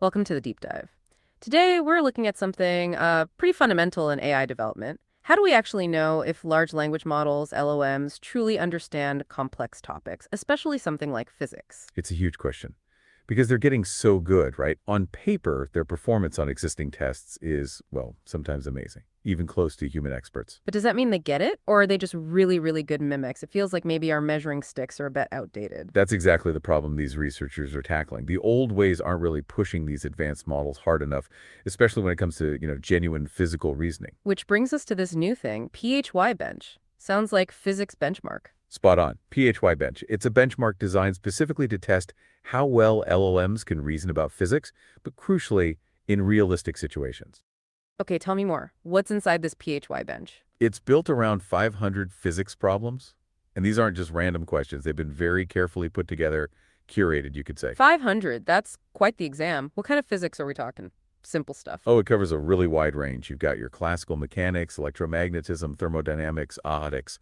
Welcome to the deep dive. Today, we're looking at something pretty fundamental in AI development. How do we actually know if large language models, LLMs, truly understand complex topics, especially something like physics? It's a huge question because they're getting so good, right? On paper, their performance on existing tests is, well, sometimes amazing, even close to human experts. But does that mean they get it, or are they just really, really good mimics? It feels like maybe our measuring sticks are a bit outdated. That's exactly the problem these researchers are tackling. The old ways aren't really pushing these advanced models hard enough, especially when it comes to, genuine physical reasoning. Which brings us to this new thing, PHYBench. Sounds like physics benchmark. Spot on. PHYBench. It's a benchmark designed specifically to test how well LLMs can reason about physics, but crucially, in realistic situations. Okay, tell me more. What's inside this PHYBench? It's built around 500 physics problems, and these aren't just random questions. They've been very carefully put together, curated, you could say. 500, that's quite the exam. What kind of physics are we talking? Simple stuff. Oh, it covers a really wide range. You've got your classical mechanics, electromagnetism, thermodynamics, optics,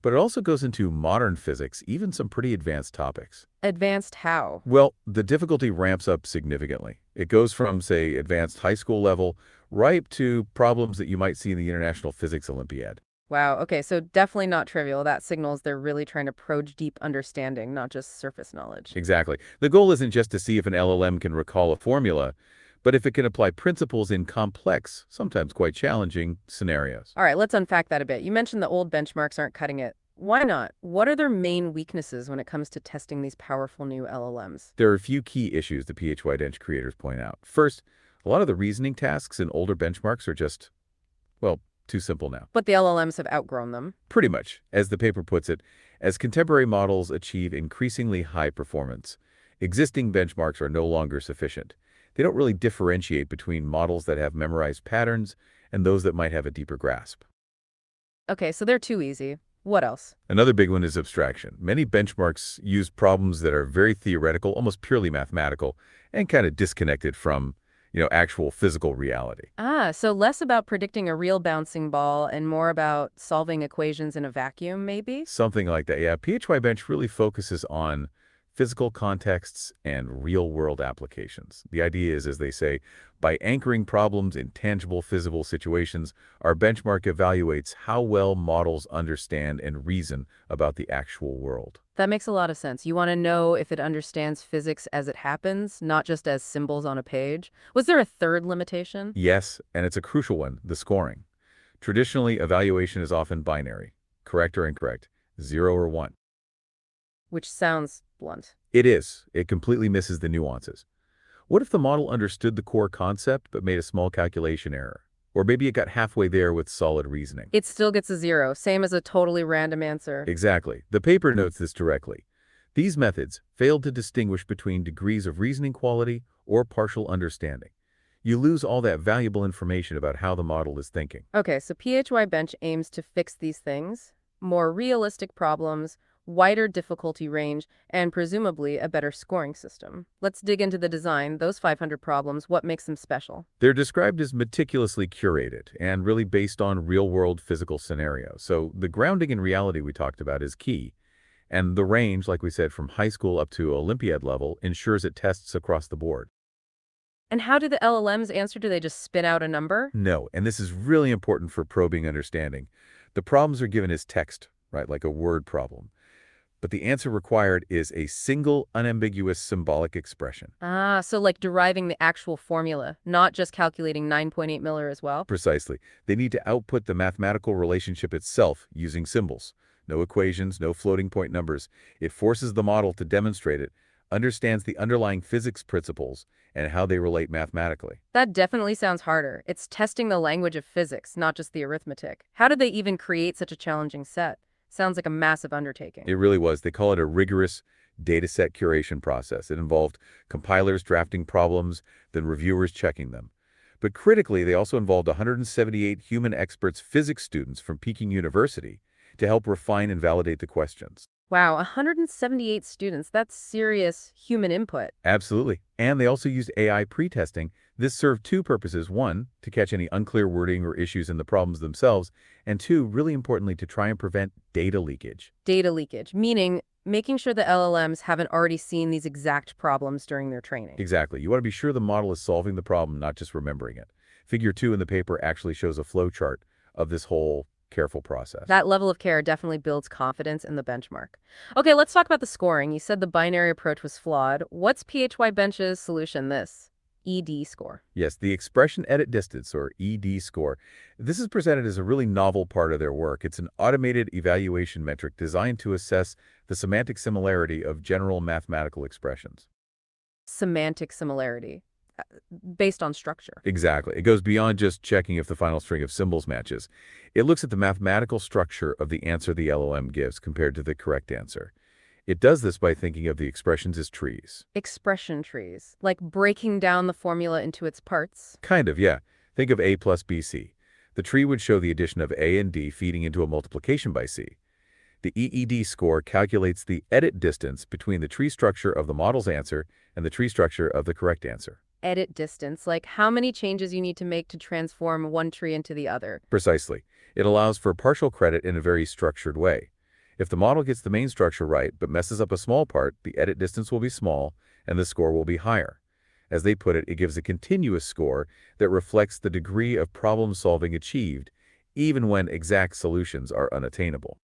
but it also goes into modern physics, even some pretty advanced topics. Advanced how? Well, the difficulty ramps up significantly. It goes from, say, advanced high school level right to problems that you might see in the International Physics Olympiad. Wow, okay, so definitely not trivial. That signals they're really trying to probe deep understanding, not just surface knowledge. Exactly. The goal isn't just to see if an LLM can recall a formula, but if it can apply principles in complex, sometimes quite challenging, scenarios. All right, let's unpack that a bit. You mentioned the old benchmarks aren't cutting it. Why not? What are their main weaknesses when it comes to testing these powerful new LLMs? There are a few key issues the PHYBench creators point out. First, a lot of the reasoning tasks in older benchmarks are just, well, too simple now. But the LLMs have outgrown them. Pretty much, as the paper puts it, as contemporary models achieve increasingly high performance, existing benchmarks are no longer sufficient. They don't really differentiate between models that have memorized patterns and those that might have a deeper grasp. Okay, so they're too easy. What else? Another big one is abstraction. Many benchmarks use problems that are very theoretical, almost purely mathematical, and kind of disconnected from, actual physical reality. Ah, so less about predicting a real bouncing ball and more about solving equations in a vacuum, maybe? Something like that. Yeah, PHYBench really focuses on physical contexts and real-world applications. The idea is, as they say, by anchoring problems in tangible physical situations, our benchmark evaluates how well models understand and reason about the actual world. That makes a lot of sense. You want to know if it understands physics as it happens, not just as symbols on a page. Was there a third limitation? Yes, and it's a crucial one, the scoring. Traditionally, evaluation is often binary, correct or incorrect, 0 or 1. Which sounds blunt. It is. It completely misses the nuances. What if the model understood the core concept but made a small calculation error? Or maybe it got halfway there with solid reasoning. It still gets a 0, same as a totally random answer. Exactly. The paper notes this directly. These methods failed to distinguish between degrees of reasoning quality or partial understanding. You lose all that valuable information about how the model is thinking. Okay, so PHYBench aims to fix these things. More realistic problems, wider difficulty range, and presumably a better scoring system. Let's dig into the design. Those 500 problems, what makes them special? They're described as meticulously curated and really based on real-world physical scenarios. So the grounding in reality we talked about is key. And the range, like we said, from high school up to Olympiad level, ensures it tests across the board. And how do the LLMs answer? Do they just spit out a number? No, and this is really important for probing understanding. The problems are given as text, right, like a word problem. But the answer required is a single, unambiguous symbolic expression. Ah, so like deriving the actual formula, not just calculating 9.8 Miller as well? Precisely. They need to output the mathematical relationship itself using symbols. No equations, no floating point numbers. It forces the model to demonstrate it, understands the underlying physics principles, and how they relate mathematically. That definitely sounds harder. It's testing the language of physics, not just the arithmetic. How did they even create such a challenging set? Sounds like a massive undertaking. It really was. They call it a rigorous dataset curation process. It involved compilers drafting problems, then reviewers checking them. But critically, they also involved 178 human experts physics students from Peking University to help refine and validate the questions. Wow, 178 students. That's serious human input. Absolutely. And they also used AI pre-testing. This served two purposes. One, to catch any unclear wording or issues in the problems themselves. And two, really importantly, to try and prevent data leakage. Data leakage, meaning making sure the LLMs haven't already seen these exact problems during their training. Exactly. You want to be sure the model is solving the problem, not just remembering it. Figure 2 in the paper actually shows a flow chart of this whole careful process. That level of care definitely builds confidence in the benchmark. Okay, let's talk about the scoring. You said the binary approach was flawed. What's PHYBench's solution? This ED score. Yes, the expression edit distance, or ED score. This is presented as a really novel part of their work. It's an automated evaluation metric designed to assess the semantic similarity of general mathematical expressions. Semantic similarity based on structure. Exactly. It goes beyond just checking if the final string of symbols matches. It looks at the mathematical structure of the answer the LLM gives compared to the correct answer. It does this by thinking of the expressions as trees. Expression trees, like breaking down the formula into its parts. Kind of, yeah. Think of A plus BC. The tree would show the addition of A and D feeding into a multiplication by C. The EED score calculates the edit distance between the tree structure of the model's answer and the tree structure of the correct answer. Edit distance, like how many changes you need to make to transform one tree into the other. Precisely. It allows for partial credit in a very structured way. If the model gets the main structure right but messes up a small part, the edit distance will be small and the score will be higher. As they put it, it gives a continuous score that reflects the degree of problem solving achieved, even when exact solutions are unattainable.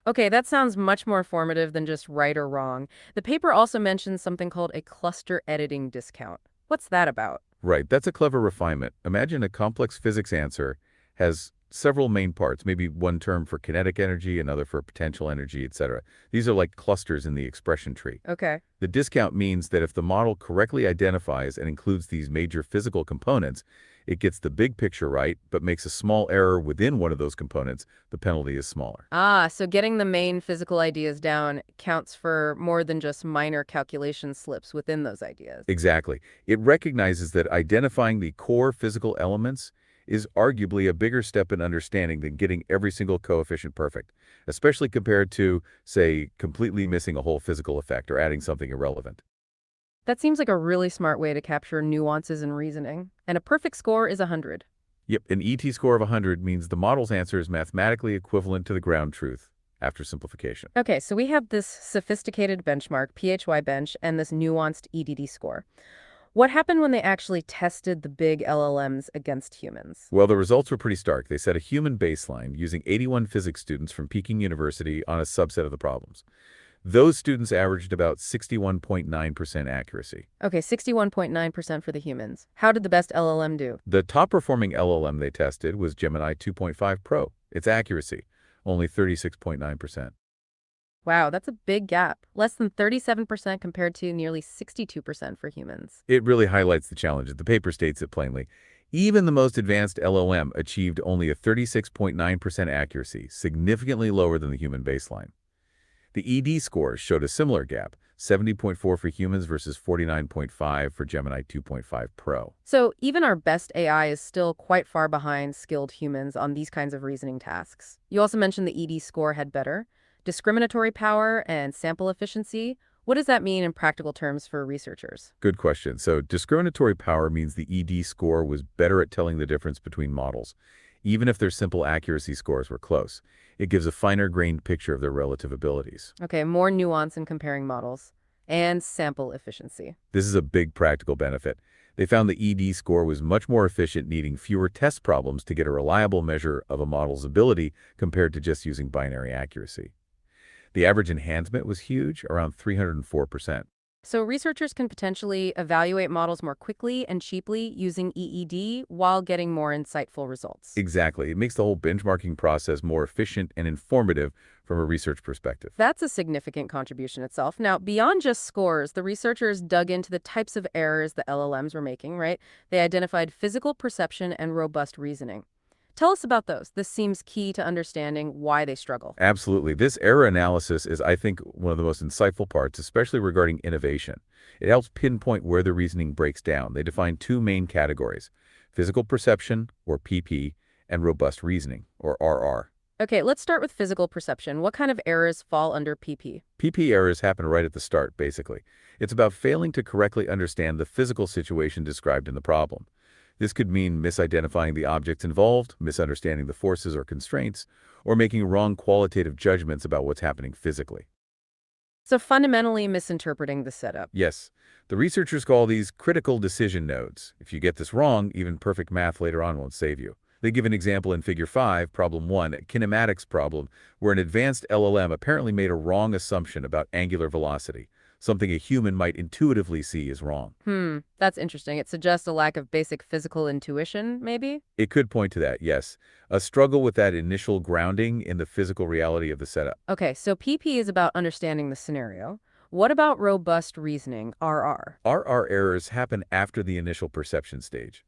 Okay, that sounds much more formative than just right or wrong. The paper also mentions something called a cluster editing discount. What's that about? Right, that's a clever refinement. Imagine a complex physics answer has several main parts, maybe one term for kinetic energy, another for potential energy, etc. These are like clusters in the expression tree. Okay. The discount means that if the model correctly identifies and includes these major physical components, it gets the big picture right, but makes a small error within one of those components. The penalty is smaller. Ah, so getting the main physical ideas down counts for more than just minor calculation slips within those ideas. Exactly. It recognizes that identifying the core physical elements is arguably a bigger step in understanding than getting every single coefficient perfect, especially compared to, say, completely missing a whole physical effect or adding something irrelevant. That seems like a really smart way to capture nuances in reasoning. And a perfect score is 100. Yep, an ET score of 100 means the model's answer is mathematically equivalent to the ground truth after simplification. Okay, so we have this sophisticated benchmark, PHYBench, and this nuanced EDD score. What happened when they actually tested the big LLMs against humans? Well, the results were pretty stark. They set a human baseline using 81 physics students from Peking University on a subset of the problems. Those students averaged about 61.9% accuracy. Okay, 61.9% for the humans. How did the best LLM do? The top-performing LLM they tested was Gemini 2.5 Pro. Its accuracy, only 36.9%. Wow, that's a big gap. Less than 37% compared to nearly 62% for humans. It really highlights the challenge. The paper states it plainly. Even the most advanced LLM achieved only a 36.9% accuracy, significantly lower than the human baseline. The ED scores showed a similar gap, 70.4 for humans versus 49.5 for Gemini 2.5 Pro. So even our best AI is still quite far behind skilled humans on these kinds of reasoning tasks. You also mentioned the ED score had better discriminatory power and sample efficiency. What does that mean in practical terms for researchers? Good question. So discriminatory power means the ED score was better at telling the difference between models, even if their simple accuracy scores were close. It gives a finer-grained picture of their relative abilities. Okay, more nuance in comparing models and sample efficiency. This is a big practical benefit. They found the ED score was much more efficient, needing fewer test problems to get a reliable measure of a model's ability compared to just using binary accuracy. The average enhancement was huge, around 304%. So researchers can potentially evaluate models more quickly and cheaply using EED while getting more insightful results. Exactly. It makes the whole benchmarking process more efficient and informative from a research perspective. That's a significant contribution itself. Now, beyond just scores, the researchers dug into the types of errors the LLMs were making, right? They identified physical perception and robust reasoning. Tell us about those. This seems key to understanding why they struggle. Absolutely. This error analysis is, I think, one of the most insightful parts, especially regarding innovation. It helps pinpoint where the reasoning breaks down. They define two main categories: physical perception, or PP, and robust reasoning, or RR. Okay, let's start with physical perception. What kind of errors fall under PP? PP errors happen right at the start, basically. It's about failing to correctly understand the physical situation described in the problem. This could mean misidentifying the objects involved, misunderstanding the forces or constraints, or making wrong qualitative judgments about what's happening physically. So fundamentally misinterpreting the setup. Yes, the researchers call these critical decision nodes. If you get this wrong, even perfect math later on won't save you. They give an example in Figure 5, Problem 1, a kinematics problem, where an advanced LLM apparently made a wrong assumption about angular velocity, something a human might intuitively see is wrong. That's interesting. It suggests a lack of basic physical intuition, maybe? It could point to that, yes, a struggle with that initial grounding in the physical reality of the setup. Okay, so PP is about understanding the scenario. What about robust reasoning, RR? RR errors happen after the initial perception stage.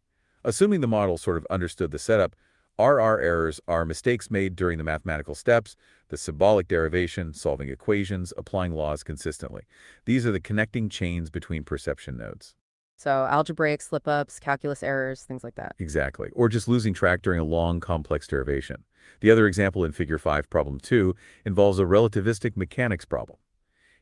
Assuming the model sort of understood the setup, RR errors are mistakes made during the mathematical steps, the symbolic derivation, solving equations, applying laws consistently. These are the connecting chains between perception nodes. So algebraic slip-ups, calculus errors, things like that. Exactly. Or just losing track during a long, complex derivation. The other example in Figure 5, Problem 2, involves a relativistic mechanics problem.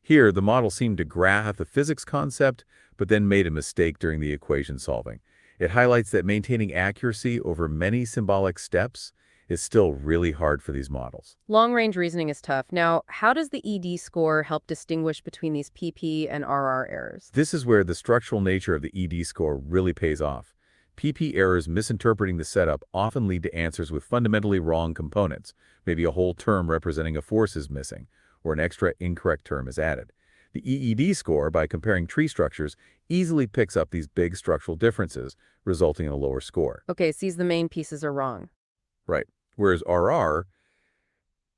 Here, the model seemed to grasp the physics concept, but then made a mistake during the equation solving. It highlights that maintaining accuracy over many symbolic steps is still really hard for these models. Long-range reasoning is tough. Now, how does the ED score help distinguish between these PP and RR errors? This is where the structural nature of the ED score really pays off. PP errors misinterpreting the setup often lead to answers with fundamentally wrong components. Maybe a whole term representing a force is missing, or an extra incorrect term is added. The EED score, by comparing tree structures, easily picks up these big structural differences, resulting in a lower score. Okay, sees the main pieces are wrong. Right. Whereas RR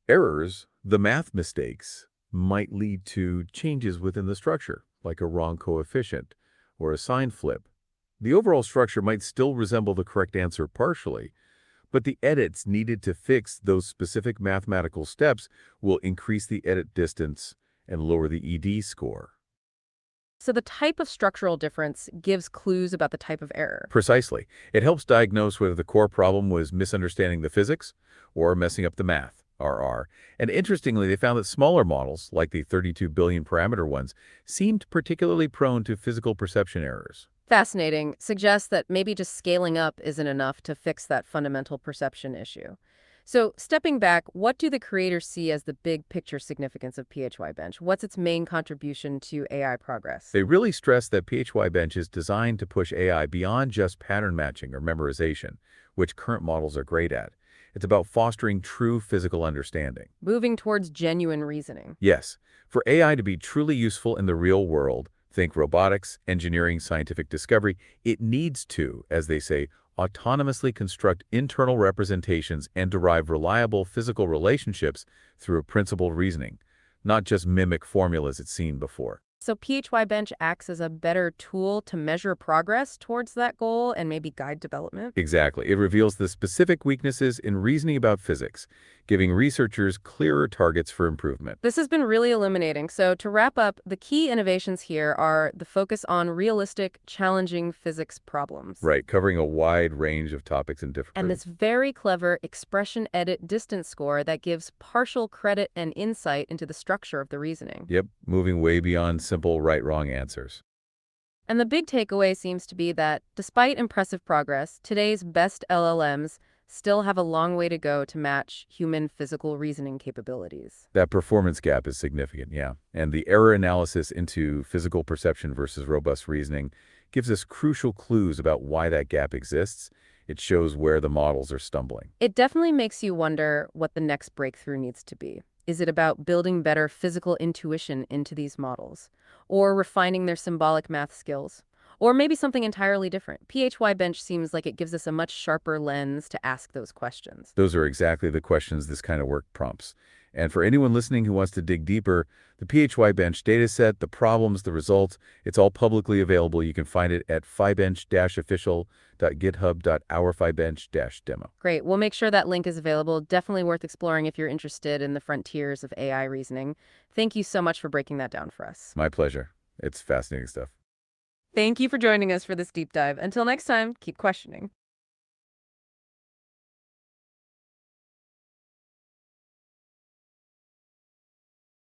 errors, the math mistakes, might lead to changes within the structure, like a wrong coefficient or a sign flip. The overall structure might still resemble the correct answer partially, but the edits needed to fix those specific mathematical steps will increase the edit distance and lower the ED score. So the type of structural difference gives clues about the type of error. Precisely. It helps diagnose whether the core problem was misunderstanding the physics or messing up the math, RR. And interestingly, they found that smaller models, like the 32 billion parameter ones, seemed particularly prone to physical perception errors. Fascinating. Suggests that maybe just scaling up isn't enough to fix that fundamental perception issue. So, stepping back, what do the creators see as the big picture significance of PHYBench? What's its main contribution to AI progress? They really stress that PHYBench is designed to push AI beyond just pattern matching or memorization, which current models are great at. It's about fostering true physical understanding. Moving towards genuine reasoning. Yes, for AI to be truly useful in the real world, think robotics, engineering, scientific discovery, it needs to, as they say, autonomously construct internal representations and derive reliable physical relationships through a principled reasoning, not just mimic formulas it's seen before. So PHYBench acts as a better tool to measure progress towards that goal and maybe guide development. Exactly. It reveals the specific weaknesses in reasoning about physics, giving researchers clearer targets for improvement. This has been really illuminating. So to wrap up, the key innovations here are the focus on realistic, challenging physics problems. Right, covering a wide range of topics and And difficulties. this very clever expression edit distance score that gives partial credit and insight into the structure of the reasoning. Yep, moving way beyond simple right-wrong answers. And the big takeaway seems to be that, despite impressive progress, today's best LLMs still have a long way to go to match human physical reasoning capabilities. That performance gap is significant, yeah. And the error analysis into physical perception versus robust reasoning gives us crucial clues about why that gap exists. It shows where the models are stumbling. It definitely makes you wonder what the next breakthrough needs to be. Is it about building better physical intuition into these models? Or refining their symbolic math skills? Or maybe something entirely different? PHYBench seems like it gives us a much sharper lens to ask those questions. Those are exactly the questions this kind of work prompts. And for anyone listening who wants to dig deeper, the PHYBench dataset, the problems, the results, it's all publicly available. You can find it at phybench-official.github.our-phybench-demo. Great. We'll make sure that link is available. Definitely worth exploring if you're interested in the frontiers of AI reasoning. Thank you so much for breaking that down for us. My pleasure. It's fascinating stuff. Thank you for joining us for this deep dive. Until next time, keep questioning.